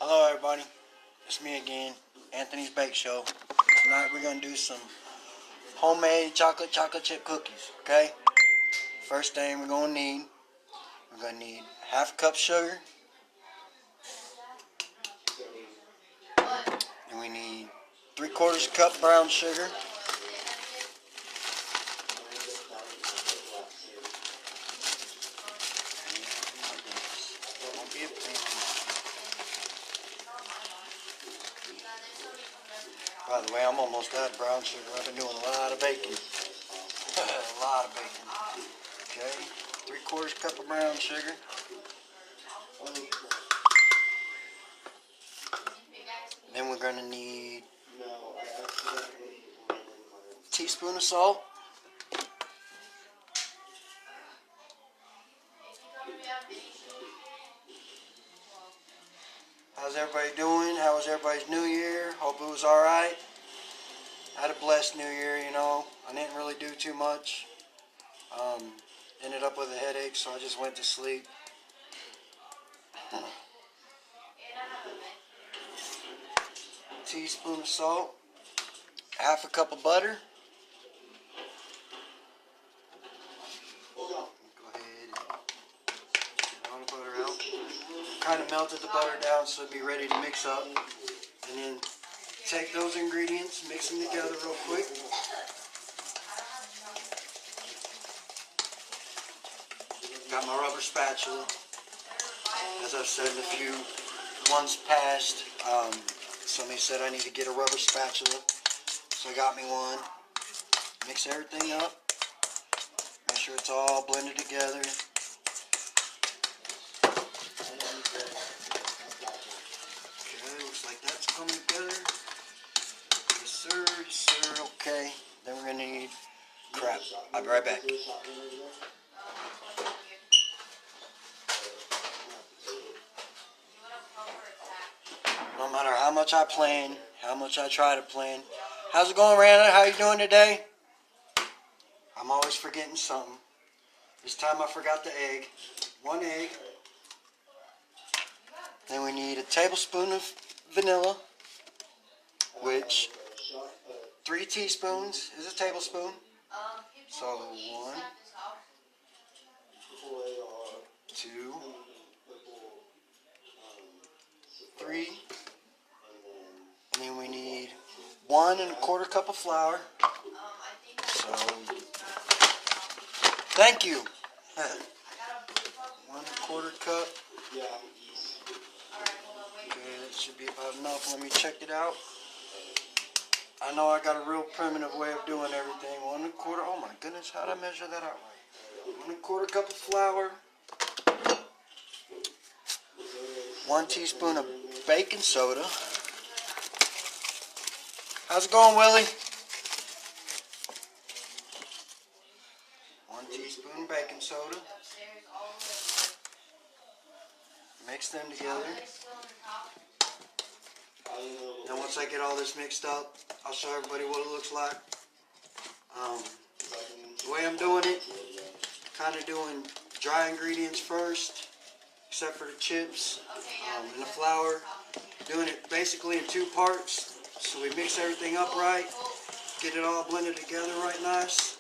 Hello everybody, it's me again, Anthony's Bake Show. Tonight we're going to do some homemade chocolate chip cookies, okay? First thing we're going to need half a cup sugar. And we need 3/4 cup brown sugar. By the way, I'm almost out of brown sugar. I've been doing a lot of baking. A lot of baking. Okay, 3/4 cup of brown sugar. Then we're going to need a teaspoon of salt. How's everybody doing? How was everybody's New Year? Hope it was alright. I had a blessed New Year, you know. I didn't really do too much. Ended up with a headache, so I just went to sleep. Teaspoon of salt. Half a cup of butter. Go ahead and get all the butter out. Kind of melted the butter down so it'd be ready to mix up. And then take those ingredients, mix them together real quick. Got my rubber spatula. As I've said in a few ones past, somebody said I need to get a rubber spatula. So I got me one. Mix everything up. Make sure it's all blended together. Okay, looks like that's coming together. Yes sir, yes sir, okay. Then we're gonna need crap. I'll be right back. No matter how much I plan, how much I try to plan. How's it going, Rana? How you doing today? I'm always forgetting something. This time I forgot the egg. 1 egg. Then we need a tablespoon of vanilla, which 3 teaspoons is a tablespoon. So 1, 2, 3. And then we need 1 1/4 cup of flour. So, thank you. 1 1/4 cup. Okay, that should be about enough. Let me check it out. I know I got a real primitive way of doing everything. 1 1/4. Oh my goodness, how did I measure that out right? 1 1/4 cup of flour. 1 teaspoon of baking soda. How's it going, Willie? 1 teaspoon baking soda. Mix them together. Then once I get all this mixed up, I'll show everybody what it looks like. The way I'm doing it, kind of doing dry ingredients first, except for the chips and the flour. Doing it basically in 2 parts. So we mix everything up right, get it all blended together right nice.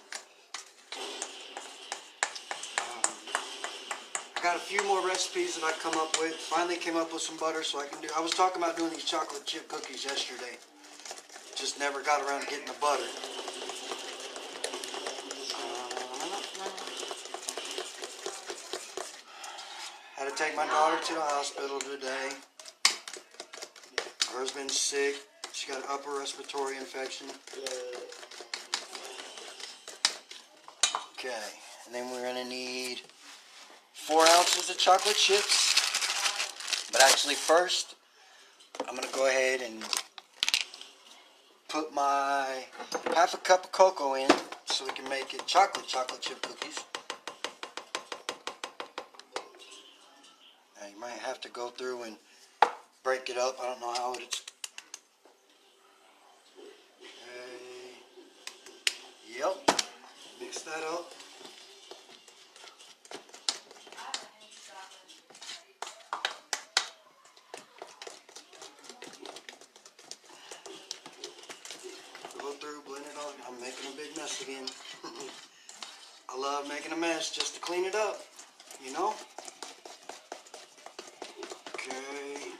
I got a few more recipes that I come up with. Finally came up with some butter so I can do. I was talking about doing these chocolate chip cookies yesterday. Just never got around to getting the butter. Had to take my daughter to the hospital today. Her husband's sick. She got an upper respiratory infection. Okay, and then we're going to need 4 ounces of chocolate chips. But actually first, I'm going to go ahead and put my half a cup of cocoa in so we can make it chocolate chip cookies. Now you might have to go through and break it up. I don't know how it's. Yep. Mix that up. love making a mess just to clean it up, you know? Okay.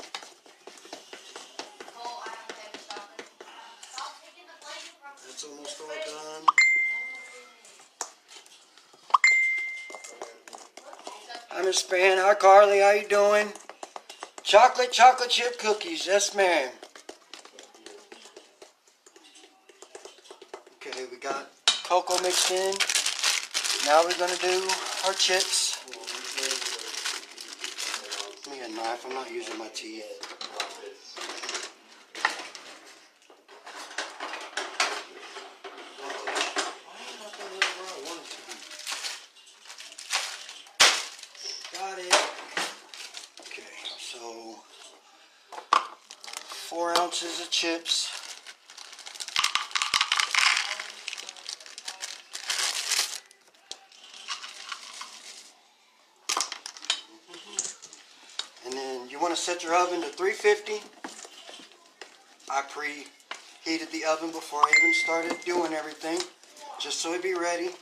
That's almost all done. Hi, Miss Span. Hi, Carly. How you doing? Chocolate chip cookies. Yes, ma'am. Okay, we got cocoa mixed in. Now we're going to do our chips. Give me a knife. I'm not using my teeth. Got it. Okay, so 4 ounces of chips. And then you want to set your oven to 350. I preheated the oven before I even started doing everything, just so it'd be ready.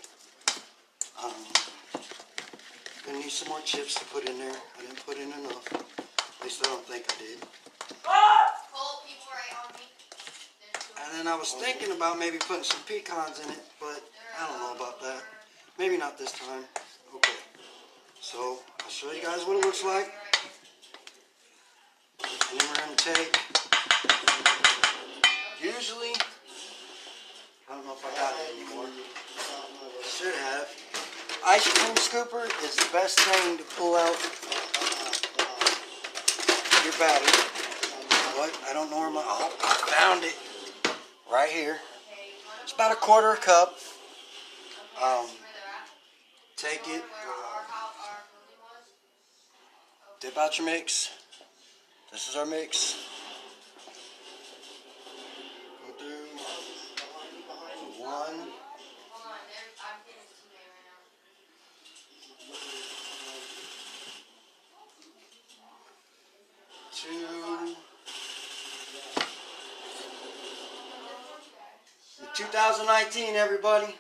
Gonna need some more chips to put in there. I didn't put in enough. At least I don't think I did. And then I was thinking about maybe putting some pecans in it, but I don't know about that. Maybe not this time. Okay. So I'll show you guys what it looks like. And then we're gonna take, usually, I don't know if I got it anymore. Should have. Ice cream scooper is the best thing to pull out your batter. What? I don't know where my, oh, I found it. Right here. It's about 1/4 cup. Take it. Dip out your mix. This is our mix. Go through the 1. 2. 2019, everybody.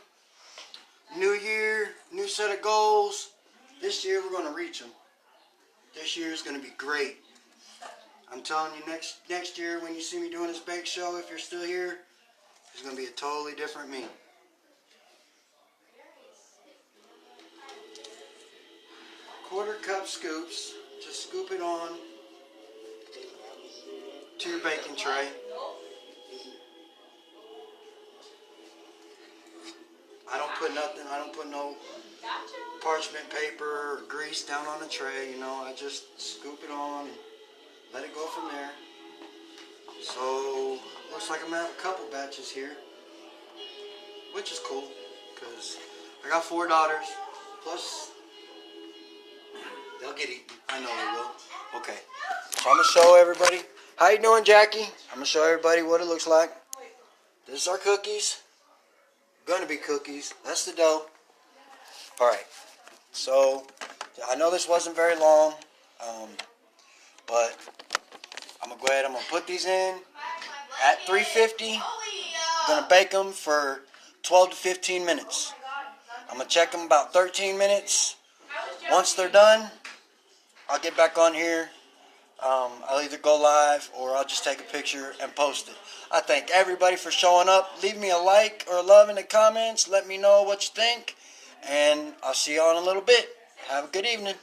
New year, new set of goals. This year we're going to reach them. This year is going to be great. I'm telling you, next year when you see me doing this bake show, if you're still here, it's going to be a totally different me. Quarter-cup scoops. Just scoop it on to your baking tray. I don't put nothing, I don't put no parchment paper or grease down on the tray, you know. I just scoop it on and let it go from there. So, looks like I'm going to have a couple batches here, which is cool, because I got 4 daughters, plus they'll get eaten. I know they will. Okay, so I'm going to show everybody. How you doing, Jackie? I'm going to show everybody what it looks like. This is our cookies. Gonna be cookies. That's the dough. Alright, so I know this wasn't very long, but I'm gonna go ahead, I'm gonna put these in at 350. I'm gonna bake them for 12 to 15 minutes. I'm gonna check them about 13 minutes. Once they're done, I'll get back on here. I'll either go live or I'll just take a picture and post it. I thank everybody for showing up. Leave me a like or a love in the comments. Let me know what you think. And I'll see you all in a little bit. Have a good evening.